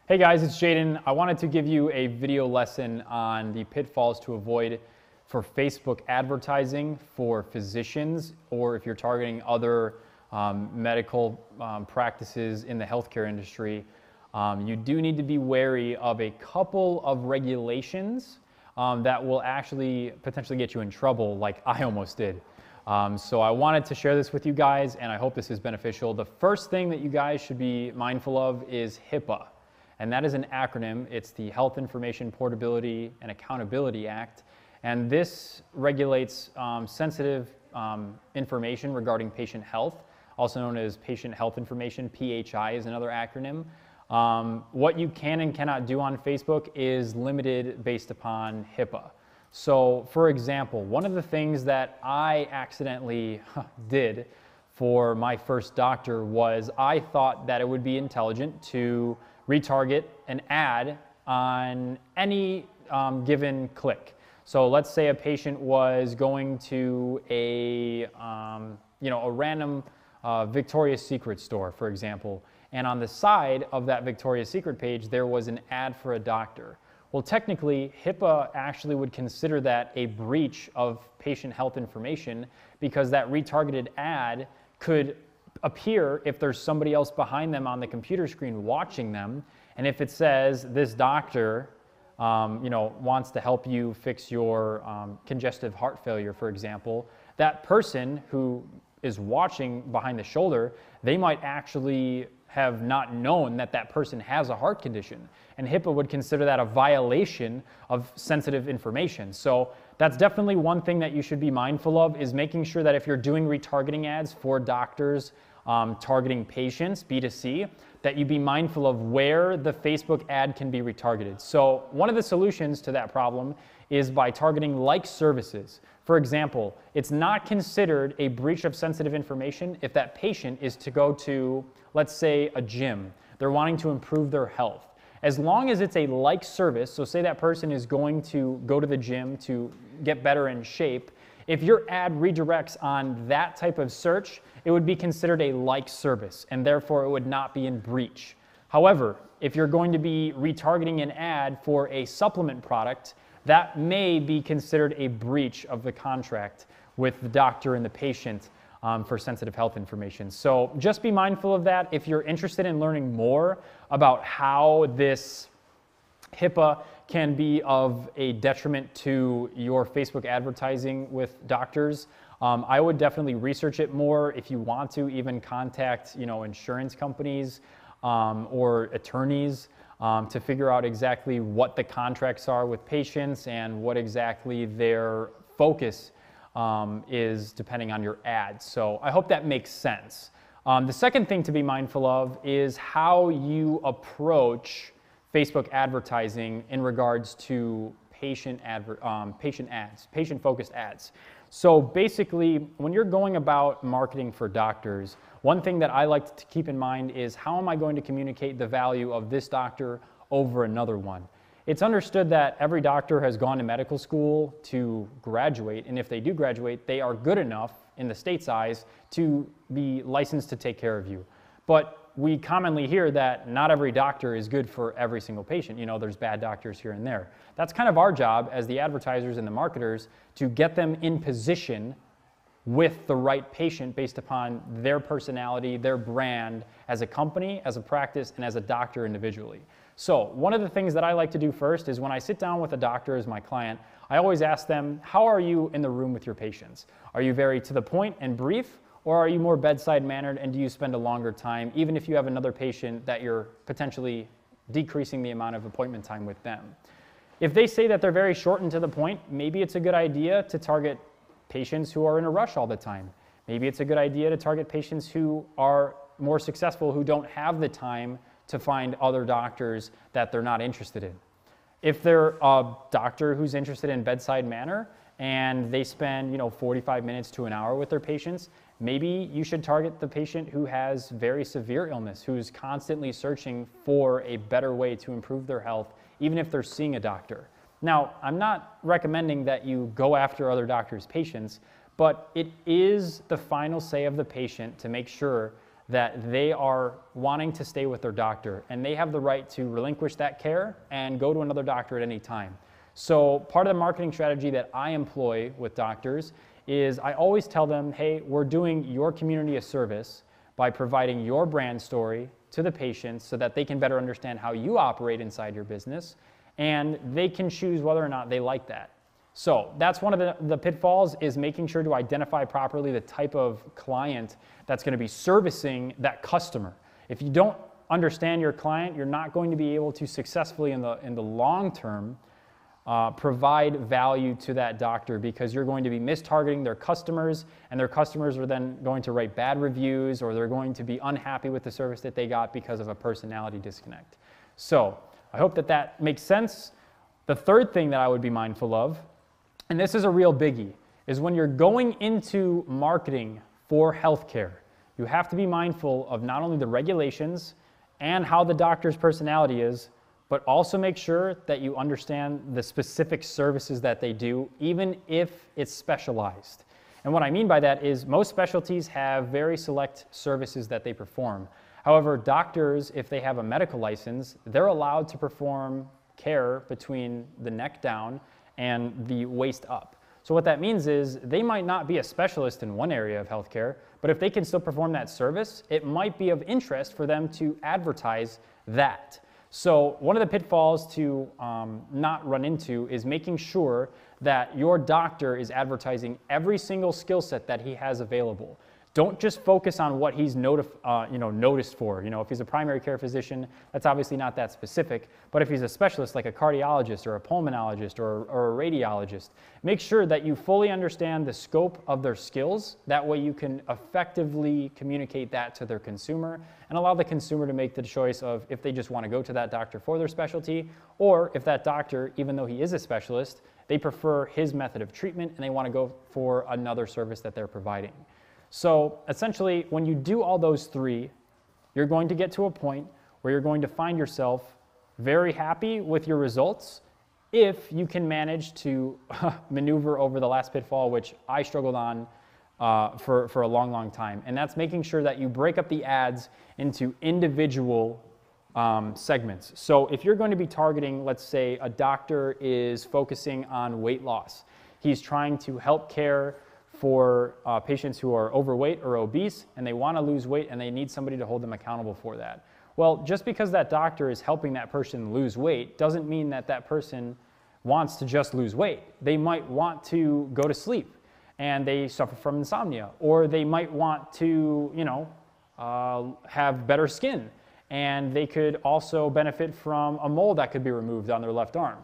Hey guys, it's Jaden. I wanted to give you a video lesson on the pitfalls to avoid for Facebook advertising for physicians, or if you're targeting other medical practices in the healthcare industry. You do need to be wary of a couple of regulations that will actually potentially get you in trouble, like I almost did. So I wanted to share this with you guys, and I hope this is beneficial. The first thing that you guys should be mindful of is HIPAA. And that is an acronym. It's the Health Information Portability and Accountability Act. And this regulates sensitive information regarding patient health, also known as patient health information. PHI is another acronym. What you can and cannot do on Facebook is limited based upon HIPAA. So for example, one of the things that I accidentally did for my first doctor was I thought that it would be intelligent to retarget an ad on any given click. So let's say a patient was going to a random Victoria's Secret store, for example, and on the side of that Victoria's Secret page there was an ad for a doctor. Well, technically, HIPAA actually would consider that a breach of patient health information because that retargeted ad could appear if there's somebody else behind them on the computer screen watching them, and if it says this doctor wants to help you fix your congestive heart failure, for example, that person who is watching behind the shoulder, they might actually have not known that that person has a heart condition, and HIPAA would consider that a violation of sensitive information. So that's definitely one thing that you should be mindful of, is making sure that if you're doing retargeting ads for doctors targeting patients, B2C, that you be mindful of where the Facebook ad can be retargeted. So one of the solutions to that problem is by targeting like services. For example, it's not considered a breach of sensitive information if that patient is to go to, let's say, a gym. They're wanting to improve their health. As long as it's a like service, so say that person is going to go to the gym to get better in shape, if your ad redirects on that type of search, it would be considered a like service, and therefore it would not be in breach. However, if you're going to be retargeting an ad for a supplement product, that may be considered a breach of the contract with the doctor and the patient for sensitive health information. So just be mindful of that. If you're interested in learning more about how this HIPAA can be of a detriment to your Facebook advertising with doctors, I would definitely research it more. If you want to, even contact insurance companies or attorneys to figure out exactly what the contracts are with patients and what exactly their focus is depending on your ad. So I hope that makes sense. The second thing to be mindful of is how you approach Facebook advertising in regards to patient-focused ads. So basically, when you're going about marketing for doctors, one thing that I like to keep in mind is how am I going to communicate the value of this doctor over another one? It's understood that every doctor has gone to medical school to graduate, and if they do graduate, they are good enough in the state's eyes to be licensed to take care of you. But we commonly hear that not every doctor is good for every single patient. There's bad doctors here and there. That's kind of our job as the advertisers and the marketers to get them in position with the right patient based upon their personality, their brand as a company, as a practice, and as a doctor individually. So one of the things that I like to do first is when I sit down with a doctor as my client, I always ask them, how are you in the room with your patients? Are you very to the point and brief? Or are you more bedside mannered, and do you spend a longer time, even if you have another patient that you're potentially decreasing the amount of appointment time with them? If they say that they're very short and to the point, maybe it's a good idea to target patients who are in a rush all the time. Maybe it's a good idea to target patients who are more successful, who don't have the time to find other doctors that they're not interested in. If they're a doctor who's interested in bedside manner and they spend 45 minutes to an hour with their patients, maybe you should target the patient who has very severe illness, who's constantly searching for a better way to improve their health, even if they're seeing a doctor. Now, I'm not recommending that you go after other doctors' patients, but it is the final say of the patient to make sure that they are wanting to stay with their doctor, and they have the right to relinquish that care and go to another doctor at any time. So part of the marketing strategy that I employ with doctors is I always tell them, hey, we're doing your community a service by providing your brand story to the patients so that they can better understand how you operate inside your business, and they can choose whether or not they like that. So that's one of the pitfalls, is making sure to identify properly the type of client that's going to be servicing that customer. If you don't understand your client, you're not going to be able to successfully in the long term provide value to that doctor, because you're going to be mistargeting their customers, and their customers are then going to write bad reviews, or they're going to be unhappy with the service that they got because of a personality disconnect. So I hope that that makes sense. The third thing that I would be mindful of, and this is a real biggie, is when you're going into marketing for healthcare, you have to be mindful of not only the regulations and how the doctor's personality is, but also make sure that you understand the specific services that they do, even if it's specialized. And what I mean by that is most specialties have very select services that they perform. However, doctors, if they have a medical license, they're allowed to perform care between the neck down and the waist up. So what that means is they might not be a specialist in one area of healthcare, but if they can still perform that service, it might be of interest for them to advertise that. So one of the pitfalls to not run into is making sure that your doctor is advertising every single skill set that he has available. Don't just focus on what he's noticed for. If he's a primary care physician, that's obviously not that specific. But if he's a specialist like a cardiologist or a pulmonologist or a radiologist, make sure that you fully understand the scope of their skills. That way you can effectively communicate that to their consumer and allow the consumer to make the choice of if they just want to go to that doctor for their specialty, or if that doctor, even though he is a specialist, they prefer his method of treatment and they want to go for another service that they're providing. So essentially, when you do all those three, you're going to get to a point where you're going to find yourself very happy with your results if you can manage to maneuver over the last pitfall, which I struggled on for a long, long time. And that's making sure that you break up the ads into individual segments. So if you're going to be targeting, let's say a doctor is focusing on weight loss. He's trying to help care for patients who are overweight or obese, and they want to lose weight, and they need somebody to hold them accountable for that. Well, just because that doctor is helping that person lose weight doesn't mean that that person wants to just lose weight. They might want to go to sleep, and they suffer from insomnia, or they might want to, have better skin, and they could also benefit from a mole that could be removed on their left arm.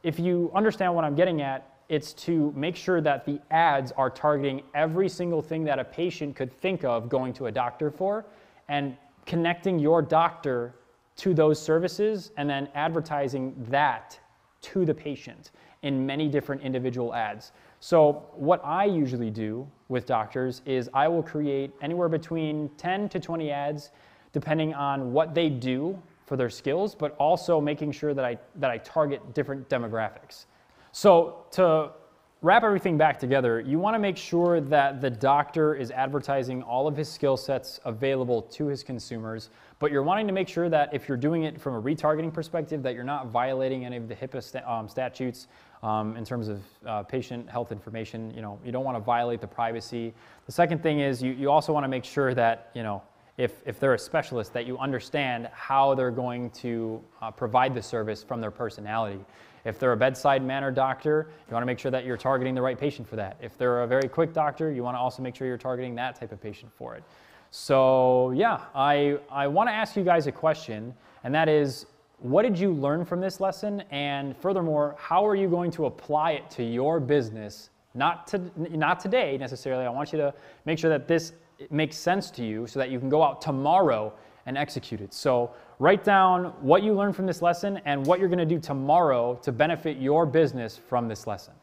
If you understand what I'm getting at, it's to make sure that the ads are targeting every single thing that a patient could think of going to a doctor for, and connecting your doctor to those services and then advertising that to the patient in many different individual ads. So what I usually do with doctors is I will create anywhere between 10 to 20 ads depending on what they do for their skills, but also making sure that I target different demographics. So to wrap everything back together, you want to make sure that the doctor is advertising all of his skill sets available to his consumers, but you're wanting to make sure that if you're doing it from a retargeting perspective, that you're not violating any of the HIPAA statutes in terms of patient health information. You don't want to violate the privacy. The second thing is you also want to make sure that, if they're a specialist, that you understand how they're going to provide the service from their personality. If they're a bedside manner doctor, you want to make sure that you're targeting the right patient for that. If they're a very quick doctor, you want to also make sure you're targeting that type of patient for it. So yeah, I want to ask you guys a question, and that is, what did you learn from this lesson? And furthermore, how are you going to apply it to your business? Not today necessarily. I want you to make sure that this makes sense to you so that you can go out tomorrow and execute it. So write down what you learned from this lesson and what you're going to do tomorrow to benefit your business from this lesson.